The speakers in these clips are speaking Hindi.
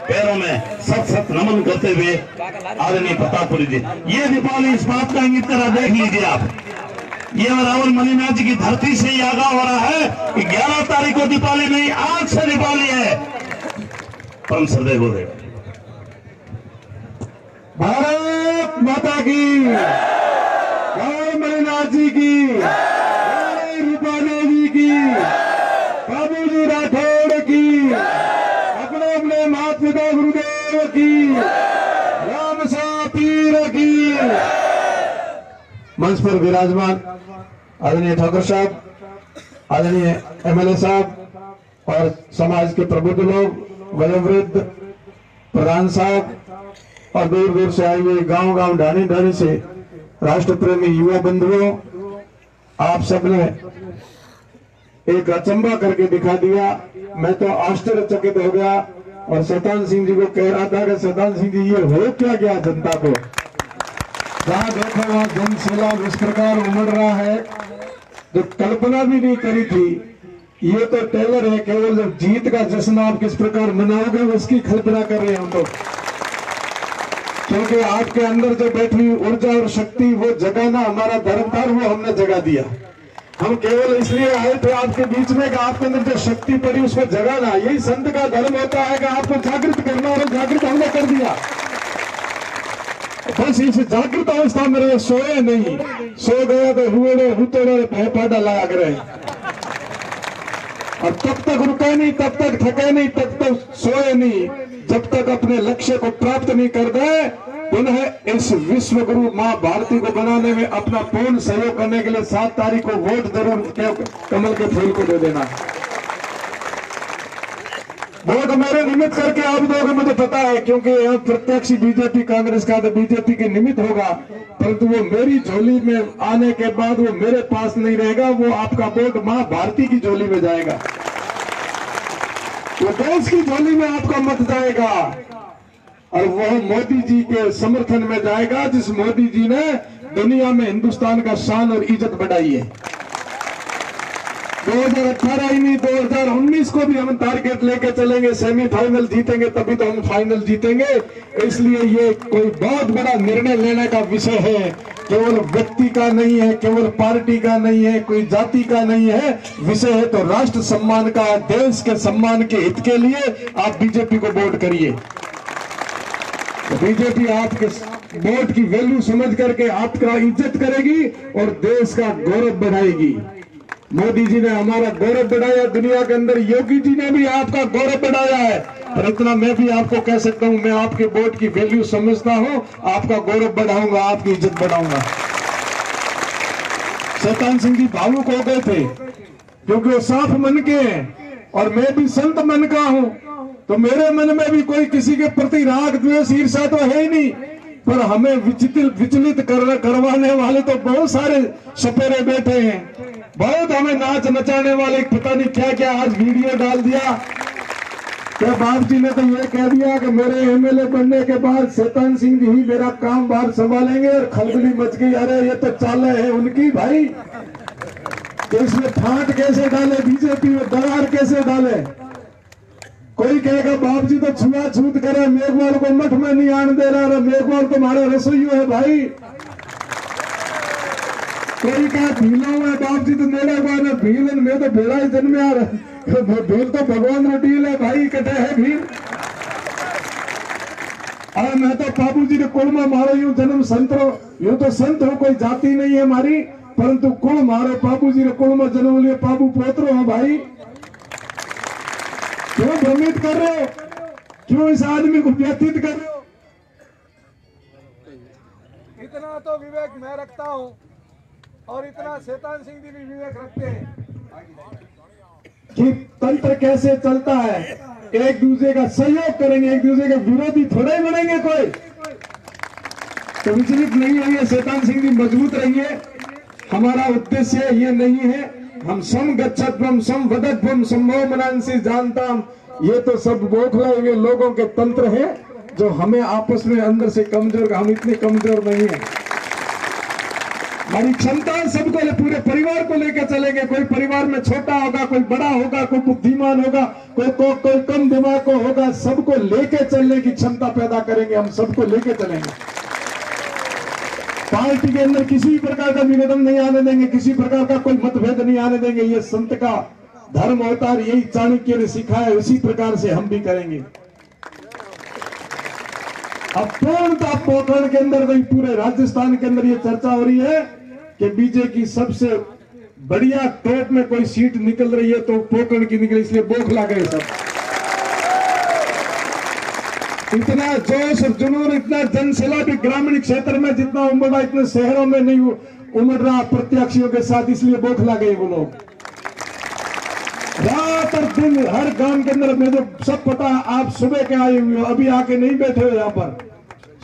पैरों में सत सत नमन करते हुए आदरणीय प्रतापपुरी जी, ये दीपावली इस बात का इंगित करा, देख लीजिए आप, ये रावण मणिनाथ जी की धरती से ही आगाह हो रहा है कि 11 तारीख को दीपावली नहीं, आज से दीपावली है। परम श्रद्धेय गुरुदेव। भारत माता की, रावण मणिनाथ जी की, रूपा देवी की, बाबू जी राठौड़ की, अपने अपने माता पिता गुरुदेव की, राम सा पीर की। मंच पर विराजमान आदरणीय ठाकुर साहब, आदरणीय एमएलए साहब और समाज के प्रबुद्ध लोग, वयोवृद्ध प्रधान साहब और दूर दूर से आए हुए गांव गांव ढाणी ढाणी से राष्ट्र प्रेमी युवा बंधुओं, आप सबने एक अचंबा करके दिखा दिया। मैं तो आश्चर्यचकित हो गया और शैतान सिंह जी को कह रहा था कि शैतान सिंह जी, ये हो क्या गया जनता को? जहां देखो वहां जन सैलाब इस प्रकार उमड़ रहा है जो कल्पना भी नहीं करी थी। ये तो टेलर है, केवल जब जीत का जश्न आप किस प्रकार मनाओगे उसकी कल्पना कर रहे हैं हम लोग, क्योंकि आपके अंदर जो बैठी ऊर्जा और शक्ति वो जगाना हमारा धर्म था, वो हमने जगा दिया। हम केवल इसलिए आए थे आपके बीच में कि आपके अंदर जो शक्ति पड़ी उसको जगाना, यही संत का धर्म होता है कि आपको जागृत करना, और जागृत हमने कर दिया। बस इस जागृत अवस्था में रहे, सोए नहीं, सो गया तो हुए हुतोड़े भयपाडा लगा रहे, और तब तक रुके नहीं, तब तक थके नहीं, तब तक सोए नहीं, जब तक अपने लक्ष्य को प्राप्त नहीं कर गए। पुनः इस विश्व गुरु मां भारती को बनाने में अपना पूर्ण सहयोग करने के लिए 7 तारीख को वोट जरूर कमल के फूल को दे देना। वोट मेरे निमित्त करके आप दोगे, मुझे पता है, क्योंकि यह प्रत्यक्ष बीजेपी कांग्रेस का तो बीजेपी के निमित्त होगा, परंतु वो मेरी झोली में आने के बाद वो मेरे पास नहीं रहेगा, वो आपका वोट मां भारती की झोली में जाएगा, वो देश की झोली में आपका मत जाएगा, और वह मोदी जी के समर्थन में जाएगा, जिस मोदी जी ने दुनिया में हिंदुस्तान का शान और इज्जत बढ़ाई है। 2018 ही नहीं, 2019 को भी हम टारगेट लेके चलेंगे, सेमीफाइनल जीतेंगे तभी तो हम फाइनल जीतेंगे। इसलिए ये कोई बहुत बड़ा निर्णय लेने का विषय है, केवल व्यक्ति का नहीं है, केवल पार्टी का नहीं है, कोई जाति का नहीं है, विषय है तो राष्ट्र सम्मान का, देश के सम्मान के हित के लिए आप बीजेपी को वोट करिए। बीजेपी आपके वोट की वैल्यू समझ करके आपका इज्जत करेगी और देश का गौरव बढ़ाएगी। मोदी जी ने हमारा गौरव बढ़ाया दुनिया के अंदर, योगी जी ने भी आपका गौरव बढ़ाया है, पर इतना मैं भी आपको कह सकता हूं, मैं आपके वोट की वैल्यू समझता हूं, आपका गौरव बढ़ाऊंगा, आपकी इज्जत बढ़ाऊंगा। शैतान सिंह जी भावुक हो गए थे क्योंकि वो साफ मन के हैं और मैं भी संत मन का हूं, तो मेरे मन में भी कोई किसी के प्रति राग द्वेष ईर्ष्या तो है ही नहीं, पर हमें विचलित करवाने वाले तो बहुत सारे सपेरे बैठे हैं, बहुत हमें नाच नचाने वाले, पता नहीं क्या क्या आज वीडियो डाल दिया। क्या बाप जी ने तो ये कह दिया कि मेरे एमएलए बनने के बाद शैतान सिंह जी ही मेरा काम बाहर संभालेंगे, और खलबली मच गई, अरे ये तो चाले है उनकी भाई, तो इसमें फांट कैसे डाले, बीजेपी में दरार कैसे डाले। कोई कहेगा बाप जी तो छुआछूत करे, मेघवाल को मठ में नहीं आने दे रहा, मेघवाल तो हमारा रसोइयो है भाई। कोई कहा भीला हुआ है, बाप जी तो मेरा हुआ भील में तो भेड़ा ही जन्म आ रहा, भील तो भगवान ने डील है भाई, कटे है भील। अरे मैं तो बाबू जी ने कुल में मारो, यूं जन्म संत हो, यूं तो संत हो, कोई जाति नहीं है हमारी, परंतु कुल मारो, बाबू जी ने कुल में जन्म लिए, बाबू पोत्रो हो भाई। क्यों भ्रमित कर रहे हो, क्यों इस आदमी को व्यतीत कर रहे हो? इतना तो विवेक मैं रखता हूं और इतना शैतान सिंह जी भी विवेक रखते हैं कि तंत्र कैसे चलता है, एक दूसरे का सहयोग करेंगे, एक दूसरे के विरोधी थोड़े ही बनेंगे कोई, तो विचलित नहीं होंगे। शैतान सिंह जी मजबूत रहिए, हमारा उद्देश्य ये नहीं है, हम सम गच्छध्वम सम वदध्वम संभव मनांसी जानताम, ये तो सब बौखलाए हुए लोगों के तंत्र हैं जो हमें आपस में अंदर से कमजोर, हम इतने कमजोर नहीं है। हमारी क्षमता सबको पूरे परिवार को लेकर चलेंगे। कोई परिवार में छोटा होगा, कोई बड़ा होगा, कोई बुद्धिमान होगा, कोई कम दिमाग को होगा, सबको लेके चलने की क्षमता पैदा करेंगे। हम सबको लेके चलेंगे। पार्टी के अंदर किसी प्रकार का विघटन नहीं आने देंगे, किसी प्रकार का कोई मतभेद नहीं आने देंगे। ये संत का धर्म होता है, यही चाणक्य ने सिखाया, उसी प्रकार से हम भी करेंगे। अब पूर्णतः पोखरण के अंदर नहीं, पूरे राजस्थान के अंदर ये चर्चा हो रही है कि बीजेपी की सबसे बढ़िया टॉप में कोई सीट निकल रही है तो पोखरण की निकली, इसलिए बौखला गए सब। इतना जोश और जुनून, इतना जनसैलाब ग्रामीण क्षेत्र में जितना उमड़ रहा, इतने शहरों में नहीं उमड़ रहा प्रत्याशियों के साथ, इसलिए बौखला गए वो लोग। रात और दिन हर गांव के अंदर मुझे सब पता है। आप सुबह के आए हुए हो, अभी आके नहीं बैठे हो यहाँ पर,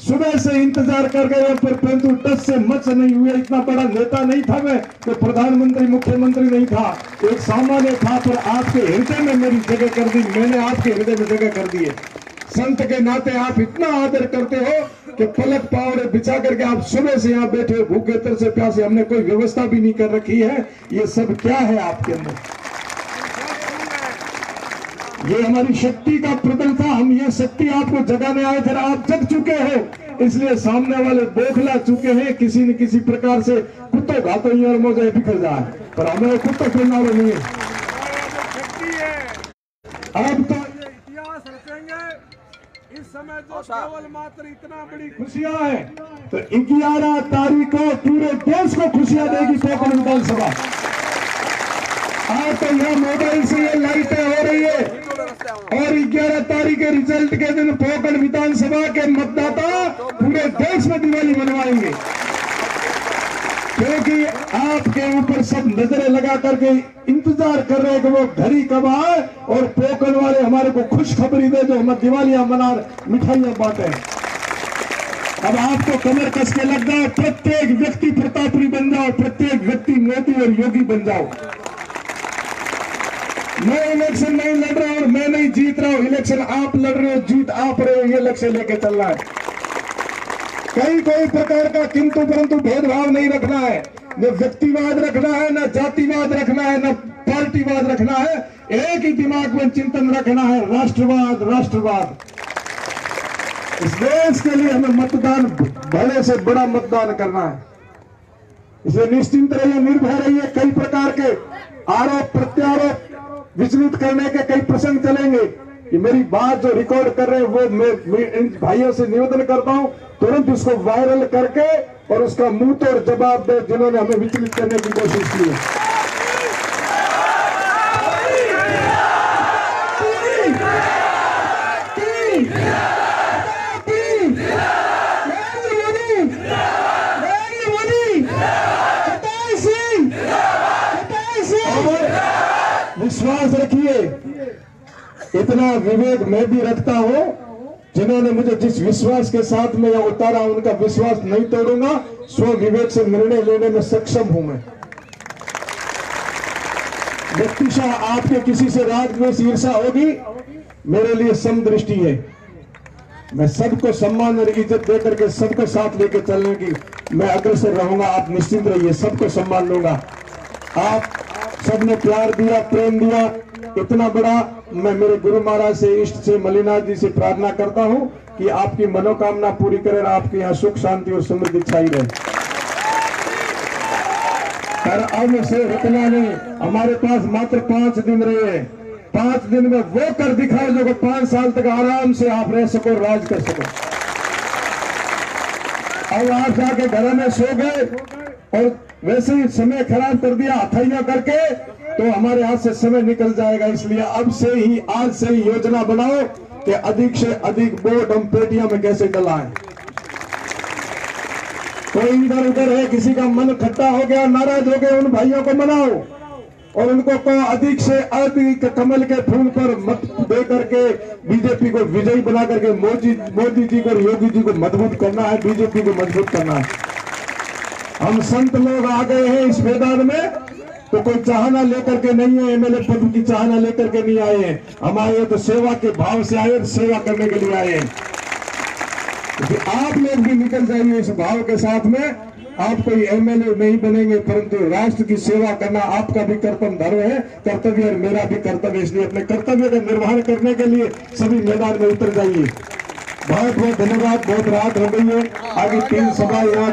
सुबह से इंतजार कर गए पर परंतु टस से मच नहीं हुए। इतना बड़ा नेता नहीं था मैं, तो प्रधानमंत्री मुख्यमंत्री नहीं था, एक सामान्य था, पर आपके हृदय में मेरी जगह कर दी, मैंने आपके हृदय में जगह कर दी है। संत के नाते आप इतना आदर करते हो कि पलक पावड़े बिछा करके आप सुबह से यहाँ बैठे हो, भूखे तरसे प्यासे। हमने कोई व्यवस्था भी नहीं कर रखी है। ये सब क्या है आपके अंदर? ये हमारी शक्ति का प्रबल था। हम ये शक्ति आपको जगाने आए थे, आप जग चुके हो, इसलिए सामने वाले बौखला चुके हैं। किसी न किसी प्रकार से कुत्तों घातो ही और मौजे बिखर जाए, पर हमें कुत्तों खेलना नहीं है। अब तो इतिहास रचेंगे। इस समय जो केवल मात्र इतना बड़ी खुशियां है, तो 11 तारीख को पूरे देश को खुशियां देगी पोखरण विधानसभा। आज तो यहाँ मोबाइल से ये लाइटें हो रही है, और 11 तारीख के रिजल्ट के दिन पोखरण विधानसभा के मतदाता पूरे देश में दिवाली मनवाएंगे, क्योंकि आपके ऊपर सब नजरें लगा करके इंतजार कर रहे हैं कि वो घड़ी कब आए और पोखरण वाले हमारे को खुशखबरी दे, जो हम दिवालियां मना, मिठाइयां बांटे। अब आपको कमर कस के लग जाए, प्रत्येक व्यक्ति प्रतापरी बन जाओ, प्रत्येक व्यक्ति मोदी और योगी बन जाओ। मैं इलेक्शन नहीं लड़ रहा हूं, मैं नहीं जीत रहा हूं, इलेक्शन आप लड़ रहे हो, जीत आप रहे हो, ये लक्ष्य लेके चल रहा है। कहीं कोई प्रकार का किंतु परंतु भेदभाव नहीं रखना है, न व्यक्तिवाद रखना है, न जातिवाद रखना है, न पार्टीवाद रखना है। एक ही दिमाग में चिंतन रखना है, राष्ट्रवाद, राष्ट्रवाद। इस देश के लिए हमें मतदान, बड़े से बड़ा मतदान करना है। इसलिए निश्चिंत रहिए, निर्भय रहिए। कई प्रकार के आरोप प्रत्यारोप विचलित करने के कई प्रसंग चलेंगे। कि मेरी बात जो रिकॉर्ड कर रहे हैं वो मैं इन भाइयों से निवेदन करता हूं, तुरंत उसको वायरल करके और उसका मुंह तोड़ जवाब दे जिन्होंने हमें विचलित करने की कोशिश की है। विश्वास रखिए, इतना विवेक मैं भी रखता हूं। जिन्होंने मुझे जिस विश्वास के साथ में यहां उतारा, उनका विश्वास नहीं तोड़ूंगा। स्व विवेक से निर्णय लेने में सक्षम हूं मैं। व्यक्तिशः आपके किसी से राजद्वेष ईर्षा होगी, मेरे लिए समदृष्टि है। मैं सबको सम्मान और इज्जत देकर के सबको साथ लेकर चलने की मैं अग्रसर रहूंगा। आप निश्चिंत रहिए, सबको सम्मान लूंगा। आप सबने प्यार दिया, प्रेम दिया, इतना बड़ा। मैं मेरे गुरु महाराज से, इष्ट से, मलिनाथ जी से प्रार्थना करता हूं कि आपकी मनोकामना पूरी करें, आपके यहाँ सुख शांति और समृद्धि छाई रहे। पर अब से रुकना नहीं, हमारे पास मात्र 5 दिन रहे। 5 दिन में वो कर दिखाओ जो 5 साल तक आराम से आप रह सको, राज कर सको। अब आप जाके घरों में सो गए और वैसे ही समय खराब कर दिया हथैया करके, तो हमारे हाथ से समय निकल जाएगा। इसलिए अब से ही, आज से ही योजना बनाओ कि अधिक से अधिक वोट हम पेटियां में कैसे डलाएं। कोई इधर उधर है, किसी का मन खट्टा हो गया, नाराज हो गए, उन भाइयों को मनाओ और उनको कहो अधिक से अधिक कमल के फूल पर मत दे करके बीजेपी को विजयी बना करके मोदी जी को और योगी जी को मजबूत करना है, बीजेपी को मजबूत करना है। हम संत लोग आ गए हैं इस मैदान में, तो कोई चाहना लेकर के नहीं है, एमएलए पद की चाहना लेकर के नहीं आए हैं। हम आए तो सेवा के भाव से आए, सेवा करने के लिए आए हैं। आप लोग भी निकल जाइए इस भाव के साथ में आप कोई एमएलए नहीं बनेंगे, परंतु राष्ट्र की सेवा करना आपका भी कर्तव्य और मेरा भी कर्तव्य। इसलिए अपने कर्तव्य का निर्वहन करने के लिए सभी मैदान में उतर जाइए। बहुत बहुत धन्यवाद। बहुत रात हो गई है, आगे 3 सभा यहाँ